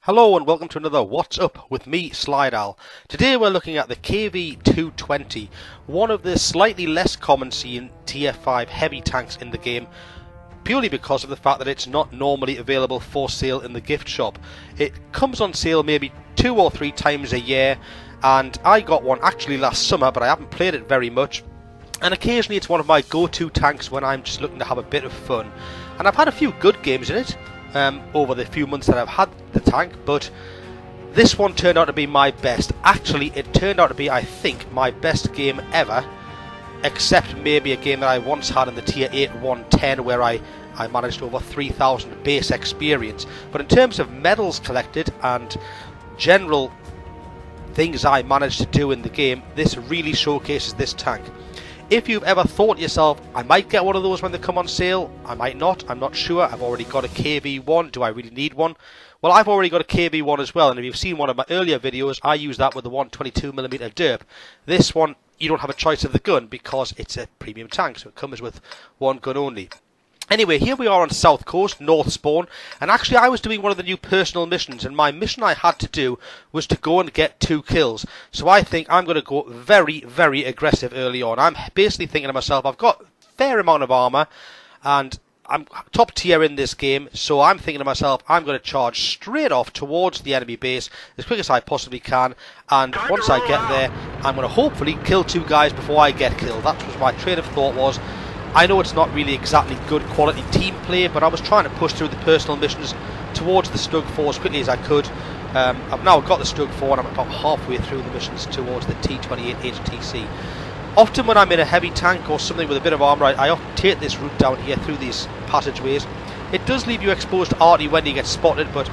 Hello and welcome to another What's Up with me, Slydal. Today we're looking at the KV-220, one of the slightly less common seen tier 5 heavy tanks in the game, purely because of the fact that it's not normally available for sale in the gift shop. It comes on sale maybe 2 or 3 times a year, and I got one actually last summer, but I haven't played it very much. And occasionally it's one of my go-to tanks when I'm just looking to have a bit of fun. And I've had a few good games in it over the few months that I've had the tank, but this one turned out to be my best. Actually, it turned out to be, I think, my best game ever, except maybe a game that I once had in the tier 8 110 where I managed over 3,000 base experience. But in terms of medals collected and general things I managed to do in the game, this really showcases this tank. If you've ever thought to yourself, I might get one of those when they come on sale, I might not, I'm not sure, I've already got a KV-1, do I really need one? Well, I've already got a KV-1 as well, and if you've seen one of my earlier videos, I use that with the 122mm derp. This one, you don't have a choice of the gun because it's a premium tank, so it comes with one gun only. Anyway, here we are on South Coast, North Spawn, and actually I was doing one of the new personal missions, and my mission I had to do was to go and get 2 kills. So I think I'm going to go very, very aggressive early on. I'm basically thinking to myself, I've got a fair amount of armour, and I'm top tier in this game, so I'm thinking to myself, I'm going to charge straight off towards the enemy base as quick as I possibly can, and once I get there, I'm going to hopefully kill 2 guys before I get killed. That was my train of thought was. I know it's not really exactly good quality team play, but I was trying to push through the personal missions towards the Stug 4 as quickly as I could. I've now got the Stug 4 and I'm about halfway through the missions towards the T28 HTC. Often when I'm in a heavy tank or something with a bit of armour, I often take this route down here through these passageways. It does leave you exposed to arty when you get spotted, but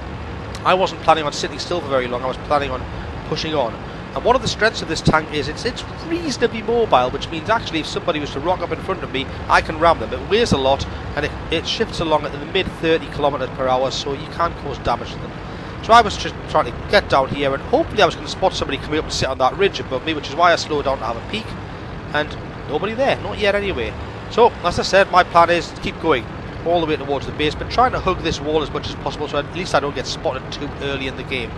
I wasn't planning on sitting still for very long. I was planning on pushing on. And one of the strengths of this tank is it's reasonably mobile, which means actually if somebody was to rock up in front of me, I can ram them. It weighs a lot, and it shifts along at the mid 30 km/h, so you can cause damage to them. So I was just trying to get down here, and hopefully I was going to spot somebody coming up and sit on that ridge above me, which is why I slowed down to have a peek. And nobody there, not yet anyway. So, as I said, my plan is to keep going all the way towards the base, but trying to hug this wall as much as possible so at least I don't get spotted too early in the game.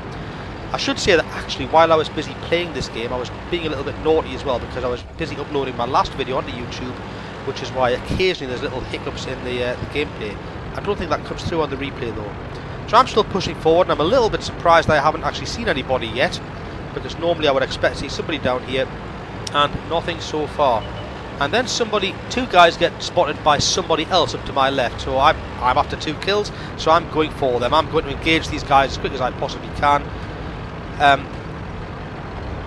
I should say that actually while I was busy playing this game, I was being a little bit naughty as well because I was busy uploading my last video onto YouTube, which is why occasionally there's little hiccups in the gameplay. I don't think that comes through on the replay though. So I'm still pushing forward, and I'm a little bit surprised I haven't actually seen anybody yet, because normally I would expect to see somebody down here, and nothing so far. And then 2 guys get spotted by somebody else up to my left, so I'm after 2 kills, so I'm going for them. I'm going to engage these guys as quick as I possibly can.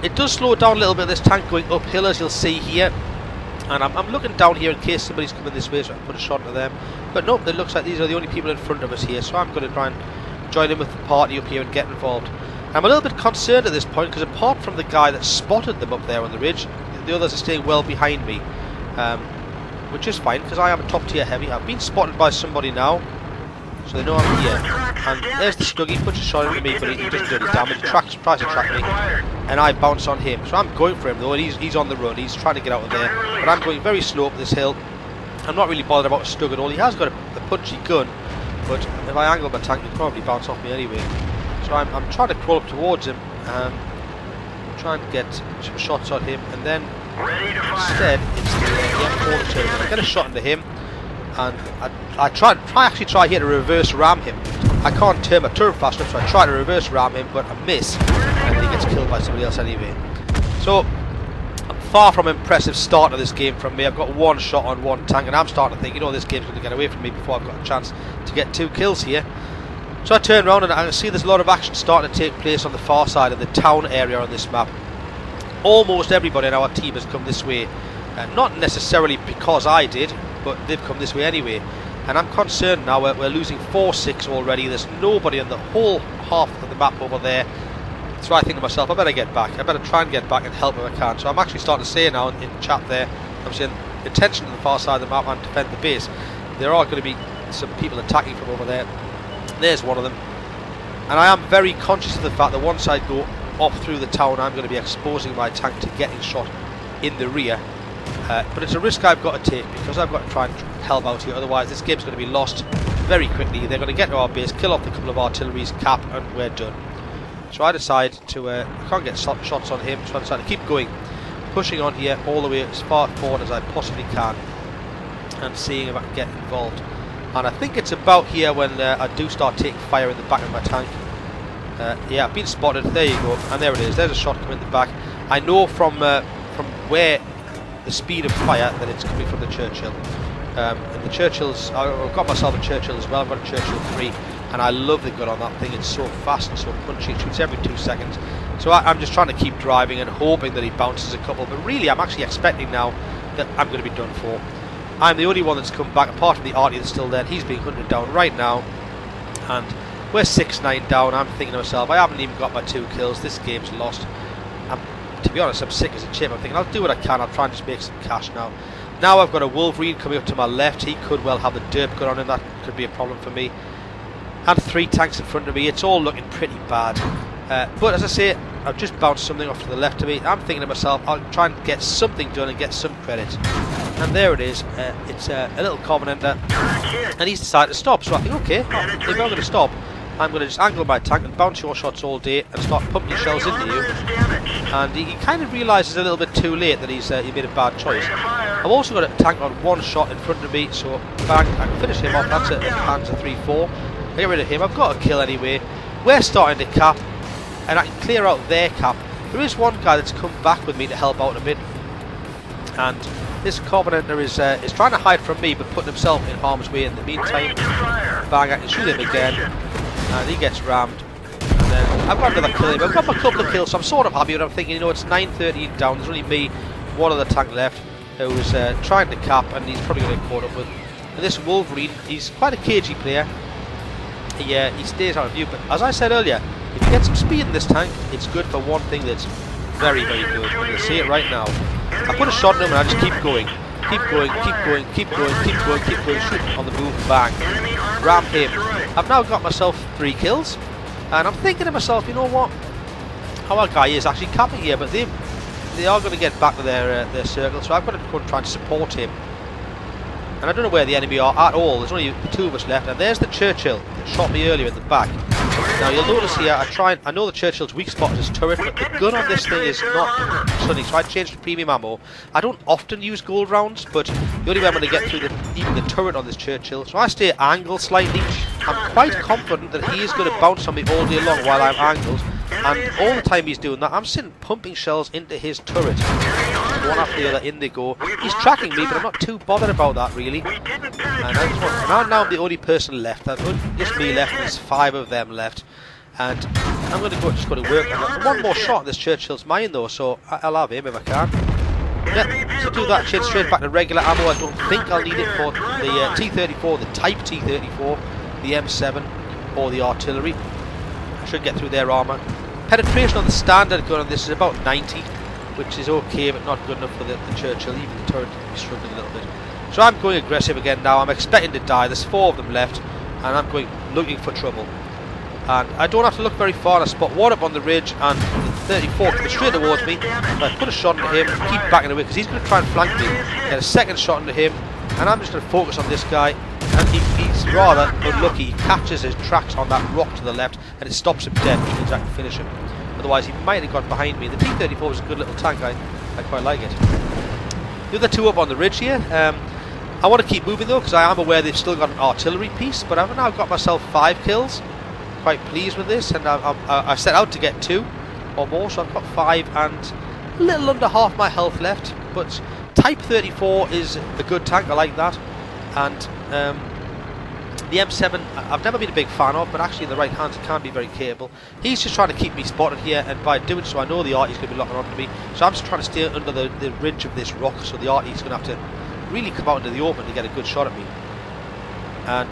It does slow down a little bit, this tank going uphill, as you'll see here, and I'm looking down here in case somebody's coming this way so I can put a shot into them, but nope, it looks like these are the only people in front of us here, so I'm going to try and join in with the party up here and get involved. I'm a little bit concerned at this point because apart from the guy that spotted them up there on the ridge, the others are staying well behind me, which is fine because I am a top tier heavy. I've been spotted by somebody now, so they know I'm here. And there's the Stug, he puts a shot into me, but he doesn't do any damage. He tries to track me, and I bounce on him. So I'm going for him though, and he's on the run, he's trying to get out of there. But I'm going very slow up this hill. I'm not really bothered about a Stug at all. He has got a punchy gun, but if I angle my tank, he'll probably bounce off me anyway. So I'm trying to crawl up towards him, trying to get some shots on him, and then instead it's the M4 turn. I get a shot into him, and I try here to reverse ram him. I can't turn my turret fast enough, so I try to reverse ram him, but I miss, and he gets killed by somebody else anyway. So, far from impressive start of this game from me. I've got 1 shot on 1 tank, and I'm starting to think, you know, this game's going to get away from me before I've got a chance to get 2 kills here. So I turn around and I can see there's a lot of action starting to take place on the far side of the town area on this map. Almost everybody in our team has come this way, not necessarily because I did, but they've come this way anyway. And I'm concerned now, we're losing 4-6 already. There's nobody on the whole half of the map over there. So I think to myself, I better get back. I better try and get back and help if I can. So I'm actually starting to say now in chat there, I'm saying attention to the far side of the map and defend the base. There are going to be some people attacking from over there. There's one of them. And I am very conscious of the fact that once I go off through the town, I'm going to be exposing my tank to getting shot in the rear. But it's a risk I've got to take because I've got to try and help out here. Otherwise, this game's going to be lost very quickly. They're going to get to our base, kill off a couple of artilleries, cap, and we're done. So I decide to, I can't get shots on him, so I decide to keep going, pushing on here all the way as far forward as I possibly can, and seeing if I can get involved. And I think it's about here when I do start taking fire in the back of my tank. Yeah, I've been spotted. There you go, and there it is. There's a shot coming in the back. I know from where the speed of fire that it's coming from the Churchill. And the Churchills, I've got myself a Churchill as well. I've got a Churchill 3, and I love the gun on that thing. It's so fast and so punchy. It shoots every 2 seconds. So I'm just trying to keep driving and hoping that he bounces a couple. But really, I'm actually expecting now that I'm going to be done for. I'm the only one that's come back, apart from the arty that's still there. He's being hunted down right now, and we're 6-9 down. I'm thinking to myself, I haven't even got my 2 kills. This game's lost. To be honest, I'm sick as a chip. I'm thinking, I'll do what I can. I'll try and just make some cash now. Now I've got a Wolverine coming up to my left. He could well have the derp gun on him. That could be a problem for me. And 3 tanks in front of me. It's all looking pretty bad. But as I say, I've just bounced something off to the left of me. I'm thinking to myself, I'll try and get something done and get some credit. And there it is. It's a little Covenanter, and he's decided to stop. So I think, okay, if I'm going to stop, I'm going to just angle my tank and bounce your shots all day and start pumping shells into you. And he kind of realises a little bit too late that he made a bad choice. I've also got a tank on 1 shot in front of me, so bang, I can finish him off. That's a Panzer 3-4. I get rid of him. I've got a kill anyway. We're starting to cap, and I can clear out their cap. There is one guy that's come back with me to help out a bit, and this Covenanter is trying to hide from me, but putting himself in harm's way in the meantime. Bang, I can shoot him again, and he gets rammed. And then I've got another kill him. I've got a couple of kills, so I'm sort of happy, but I'm thinking, you know, it's 9:13 down. There's only me, one other tank left, who was trying to cap, and he's probably going to get caught up with. And this Wolverine, he's quite a cagey player. He stays out of view, but as I said earlier, if you get some speed in this tank, it's good for one thing that's very, very good. You'll see it right now. I put a shot in him and I just keep going. Keep going, keep going, keep going, keep going, keep going, shoot on the move, bang. Ram him. I've now got myself 3 kills, and I'm thinking to myself, you know what? Our guy is actually capping here, but they are going to get back to their circle, so I've got to go and try and support him. And I don't know where the enemy are at all. There's only 2 of us left, and there's the Churchill that shot me earlier in the back. Now you'll notice here, I know the Churchill's weak spot is his turret, but the gun on this thing is not stunning, so I changed to premium ammo. I don't often use gold rounds, but the only way I'm going to get through even the turret on this Churchill, so I stay angled slightly. I'm quite confident that he is going to bounce on me all day long while I'm angled, and all the time he's doing that, I'm sitting pumping shells into his turret. One after the other, in they go. He's tracking me, but I'm not too bothered about that really. And now I'm the only person left. Just me left, and there's 5 of them left. And I'm going to just go to work. One more shot, this Churchill's mine though, so I'll have him if I can. Yeah, to do that, change straight back to regular ammo. I don't think I'll need it for the T-34, the Type T-34, the M7, or the artillery. I should get through their armour. Penetration on the standard gun on this is about 90. Which is okay, but not good enough for the Churchill. Even the turret will be struggling a little bit. So I'm going aggressive again now. I'm expecting to die. There's 4 of them left, and I'm looking for trouble. And I don't have to look very far. I spot one up on the ridge, and the 34 comes straight towards me. So I put a shot into him, keep backing away because he's going to try and flank me. Get a second shot into him, and I'm just going to focus on this guy. And he's rather unlucky. He catches his tracks on that rock to the left, and it stops him dead, which means I can finish him. Otherwise he might have got behind me. The T-34 was a good little tank, I quite like it. The other 2 up on the ridge here. I want to keep moving though, because I am aware they've still got an artillery piece, but I've now got myself 5 kills. Quite pleased with this, and I set out to get 2 or more, so I've got 5 and a little under half my health left. But Type 34 is a good tank, I like that. And the M7, I've never been a big fan of, but actually in the right hands it can be very capable. He's just trying to keep me spotted here, and by doing so I know the arty's going to be locking onto me. So I'm just trying to stay under the ridge of this rock, so the arty's going to have to really come out into the open to get a good shot at me. And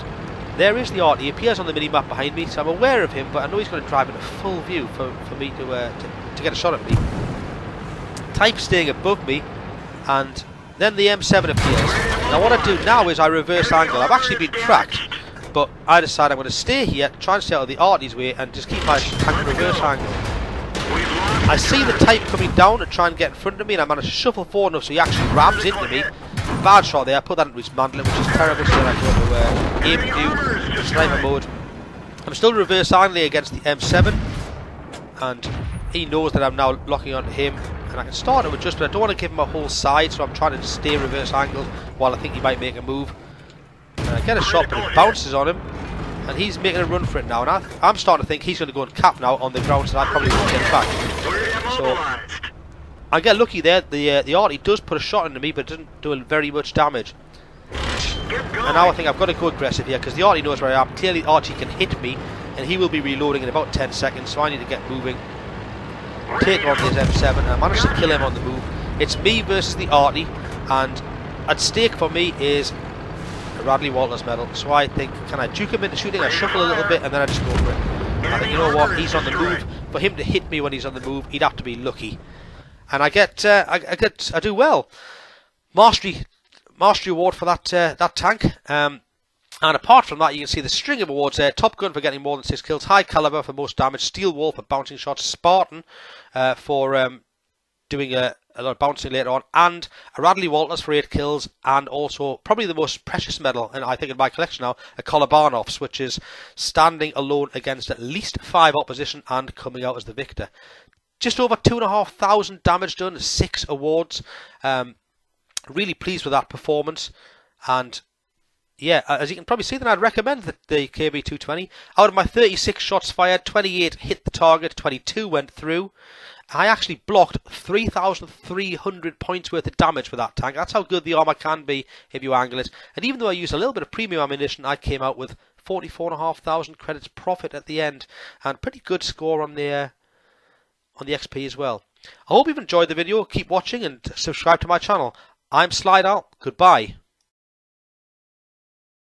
there is the arty. He appears on the mini-map behind me, so I'm aware of him, but I know he's going to drive into full view for me to get a shot at me. Type staying above me, and then the M7 appears. Now what I do now is I reverse angle. I've actually been tracked, but I decide I'm going to stay here, try and stay out of the arty's way, and just keep my tank reverse angle. I see the Type coming down to try and get in front of me, and I manage to shuffle forward enough so he actually rams into me. bad shot there. I put that into his mandolin, which is terrible, so then I go to aim view, sniper mode. I'm still reverse angling against the M7, and he knows that I'm now locking onto him, and I can start to adjust, but I don't want to give him a whole side, so I'm trying to stay reverse angled while I think he might make a move. And I get a shot, but it bounces on him, and he's making a run for it now, and I'm starting to think he's going to go and cap now on the ground, so I probably won't get back. So I get lucky there. The arty does put a shot into me, but it doesn't do very much damage. And now I think I've got to go aggressive here, because the arty knows where I am. Clearly Archie can hit me, and he will be reloading in about 10 seconds, so I need to get moving. Take on his M7, and I managed to kill him on the move. It's me versus the arty, and at stake for me is a Radley-Walters medal. So I think, can I juke him into shooting? I shuffle a little bit, and then I just go for it. I think, you know what, he's on the move. For him to hit me when he's on the move, he'd have to be lucky. And I do well. Mastery award for that tank. And apart from that, you can see the string of awards there. Top Gun for getting more than 6 kills. High Caliber for most damage. Steel Wall for bouncing shots. Spartan for doing a lot of bouncing later on. And a Radley-Walters for 8 kills. And also, probably the most precious medal, and I think in my collection now, a Kolobanov's, which is standing alone against at least 5 opposition and coming out as the victor. Just over 2,500 damage done. 6 awards. Really pleased with that performance. And yeah, as you can probably see, then I'd recommend the KV-220. Out of my 36 shots fired, 28 hit the target, 22 went through. I actually blocked 3,300 points worth of damage with that tank. That's how good the armour can be if you angle it. And even though I used a little bit of premium ammunition, I came out with 44,500 credits profit at the end. And pretty good score on the XP as well. I hope you've enjoyed the video. Keep watching and subscribe to my channel. I'm Slide Out. Goodbye.